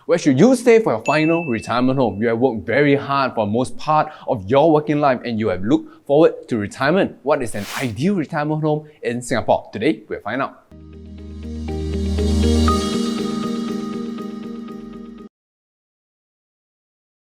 Where should you stay for your final retirement home? You have worked very hard for most part of your working life and you have looked forward to retirement. What is an ideal retirement home in Singapore? Today, we'll find out.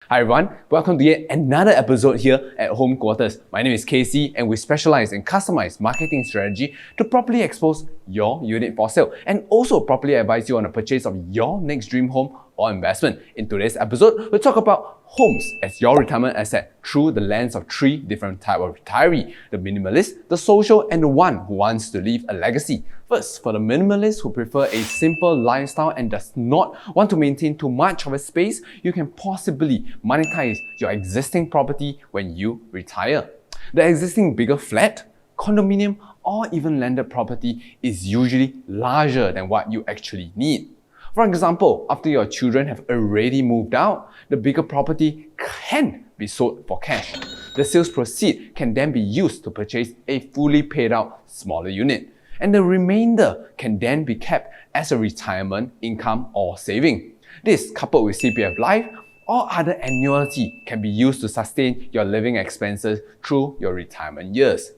Hi everyone, welcome to yet another episode here at Home Quarters. My name is Casey and we specialize in customized marketing strategy to properly expose your unit for sale and also properly advise you on the purchase of your next dream home or investment. In today's episode, we'll talk about homes as your retirement asset through the lens of three different types of retiree: the minimalist, the social, and the one who wants to leave a legacy. First, for the minimalist who prefer a simple lifestyle and does not want to maintain too much of a space, you can possibly monetize your existing property when you retire. The existing bigger flat, condominium, or even landed property is usually larger than what you actually need. For example, after your children have already moved out, the bigger property can be sold for cash. The sales proceeds can then be used to purchase a fully paid out smaller unit, and the remainder can then be kept as a retirement income or saving. This, coupled with CPF Life or other annuity, can be used to sustain your living expenses through your retirement years.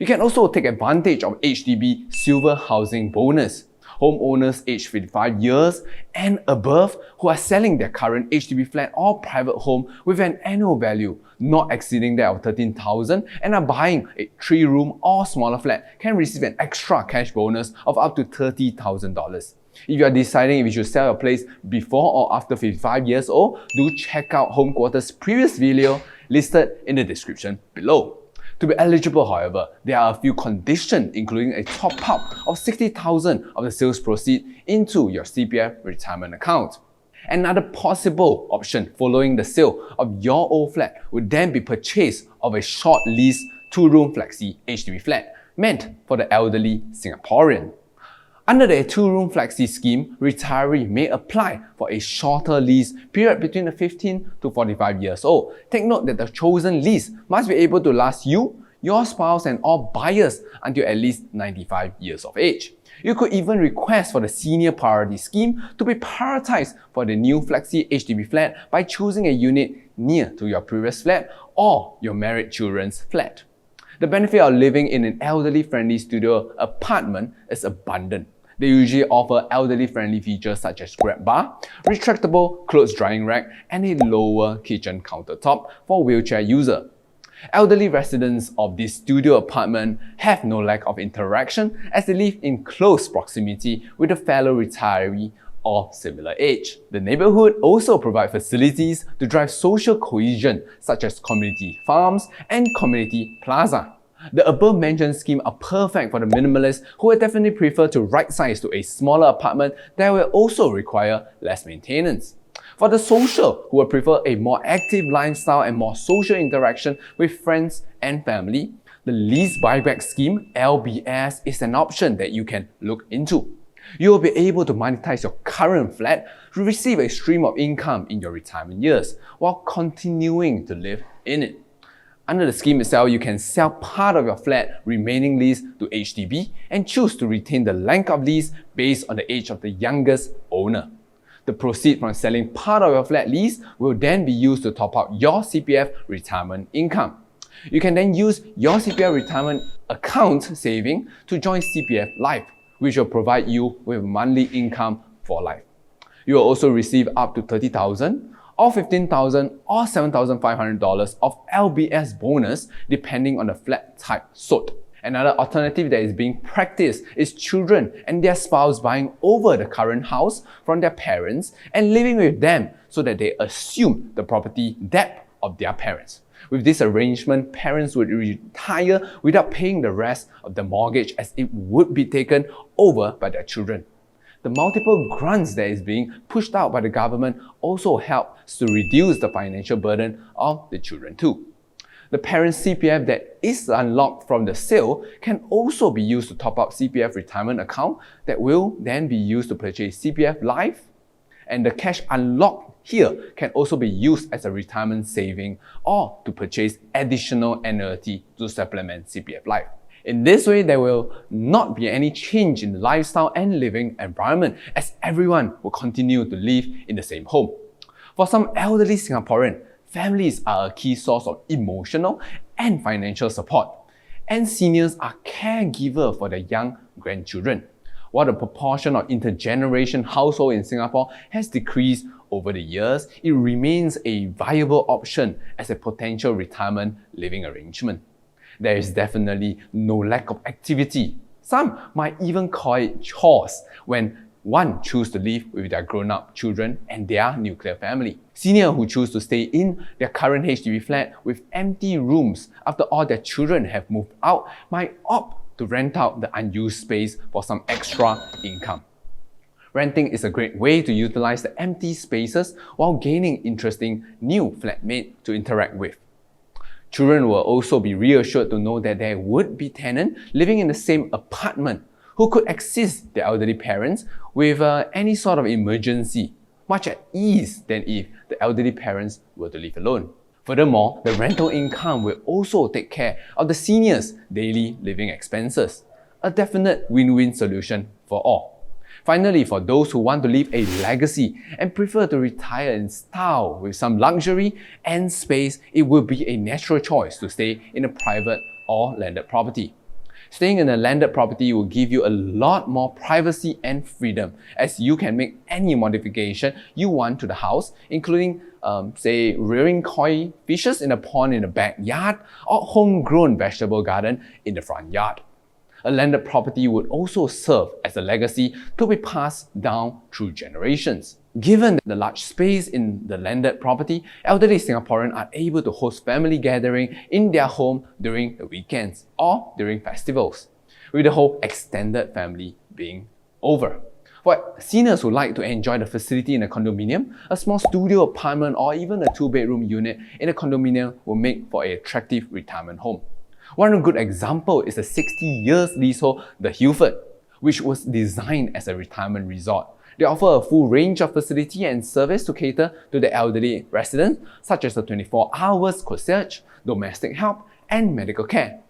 You can also take advantage of HDB Silver Housing Bonus. Homeowners aged 55 years and above who are selling their current HDB flat or private home with an annual value not exceeding that of $13,000 and are buying a 3-room or smaller flat can receive an extra cash bonus of up to $30,000. If you are deciding if you should sell your place before or after 55 years old, do check out Home Quarters' previous video listed in the description below. To be eligible, however, there are a few conditions, including a top-up of $60,000 of the sales proceeds into your CPF retirement account. Another possible option following the sale of your old flat would then be purchase of a short lease 2-room flexi HDB flat meant for the elderly Singaporean. Under the 2-room flexi scheme, retiree may apply for a shorter lease period between 15 to 45 years old. Take note that the chosen lease must be able to last you, your spouse, and all buyers until at least 95 years of age. You could even request for the senior priority scheme to be prioritized for the new flexi HDB flat by choosing a unit near to your previous flat or your married children's flat. The benefit of living in an elderly-friendly studio apartment is abundant. They usually offer elderly-friendly features such as grab bar, retractable clothes drying rack, and a lower kitchen countertop for wheelchair user. Elderly residents of this studio apartment have no lack of interaction as they live in close proximity with a fellow retiree or similar age. The neighborhood also provides facilities to drive social cohesion such as community farms and community plaza. The above-mentioned scheme are perfect for the minimalists who would definitely prefer to right-size to a smaller apartment that will also require less maintenance. For the social who would prefer a more active lifestyle and more social interaction with friends and family, the lease buyback scheme, LBS, is an option that you can look into. You will be able to monetize your current flat to receive a stream of income in your retirement years while continuing to live in it. Under the scheme itself, you can sell part of your flat remaining lease to HDB and choose to retain the length of lease based on the age of the youngest owner. The proceeds from selling part of your flat lease will then be used to top up your CPF retirement income. You can then use your CPF retirement account saving to join CPF Life, which will provide you with monthly income for life. You will also receive up to $30,000 or $15,000 or $7,500 of LBS bonus depending on the flat type sold. Another alternative that is being practiced is children and their spouse buying over the current house from their parents and living with them so that they assume the property debt of their parents. With this arrangement, parents would retire without paying the rest of the mortgage as it would be taken over by their children. The multiple grants that is being pushed out by the government also helps to reduce the financial burden of the children too. The parent's CPF that is unlocked from the sale can also be used to top up CPF retirement account that will then be used to purchase CPF Life, and the cash unlocked here can also be used as a retirement saving or to purchase additional annuity to supplement CPF Life. In this way, there will not be any change in the lifestyle and living environment, as everyone will continue to live in the same home. For some elderly Singaporean, families are a key source of emotional and financial support, and seniors are caregivers for their young grandchildren. While the proportion of intergeneration household in Singapore has decreased over the years, it remains a viable option as a potential retirement living arrangement. There is definitely no lack of activity. Some might even call it chores when one choose to live with their grown-up children and their nuclear family. Seniors who choose to stay in their current HDB flat with empty rooms after all their children have moved out might opt to rent out the unused space for some extra income. Renting is a great way to utilize the empty spaces while gaining interesting new flatmates to interact with. Children will also be reassured to know that there would be tenants living in the same apartment who could assist their elderly parents with any sort of emergency, much at ease than if the elderly parents were to live alone. Furthermore, the rental income will also take care of the seniors' daily living expenses, a definite win-win solution for all. Finally, for those who want to leave a legacy and prefer to retire in style with some luxury and space, it will be a natural choice to stay in a private or landed property. Staying in a landed property will give you a lot more privacy and freedom, as you can make any modification you want to the house, including say rearing koi fishes in a pond in the backyard or homegrown vegetable garden in the front yard. A landed property would also serve as a legacy to be passed down through generations. Given the large space in the landed property, elderly Singaporeans are able to host family gatherings in their home during the weekends or during festivals, with the whole extended family being over. For seniors who like to enjoy the facility in a condominium, a small studio apartment or even a 2-bedroom unit in a condominium will make for an attractive retirement home. One good example is the 60 years leasehold, the Hilford, which was designed as a retirement resort. They offer a full range of facility and service to cater to the elderly residents, such as the 24 hours concierge, domestic help, and medical care.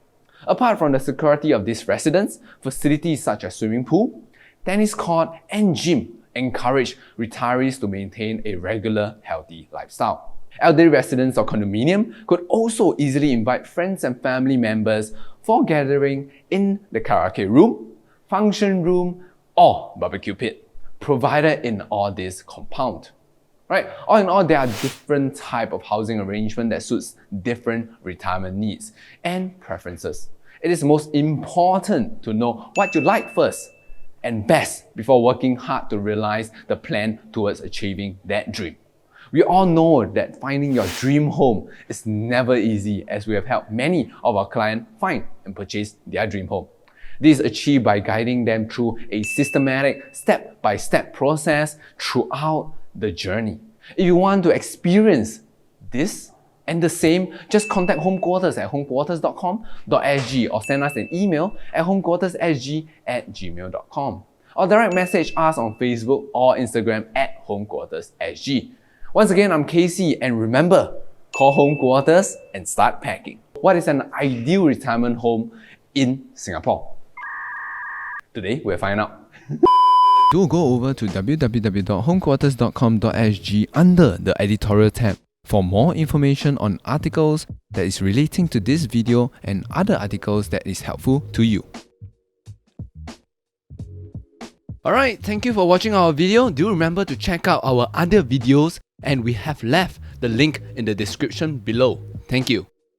Apart from the security of these residents, facilities such as swimming pool, tennis court, and gym encourage retirees to maintain a regular, healthy lifestyle. Elderly residents of condominium could also easily invite friends and family members for gathering in the karaoke room, function room, or barbecue pit, provided in all this compound. Right? All in all, there are different types of housing arrangement that suits different retirement needs and preferences. It is most important to know what you like first and best before working hard to realize the plan towards achieving that dream. We all know that finding your dream home is never easy, as we have helped many of our clients find and purchase their dream home. This is achieved by guiding them through a systematic step-by-step process throughout the journey. If you want to experience this and the same, just contact Homequarters at homequarters.com.sg or send us an email at homequarterssg@gmail.com or direct message us on Facebook or Instagram at homequarterssg. Once again, I'm Casey, and remember, call Homequarters and start packing. What is an ideal retirement home in Singapore? Today, we'll find out. Do go over to www.homequarters.com.sg under the editorial tab for more information on articles that is relating to this video and other articles that is helpful to you. Alright, thank you for watching our video. Do remember to check out our other videos, and we have left the link in the description below. Thank you.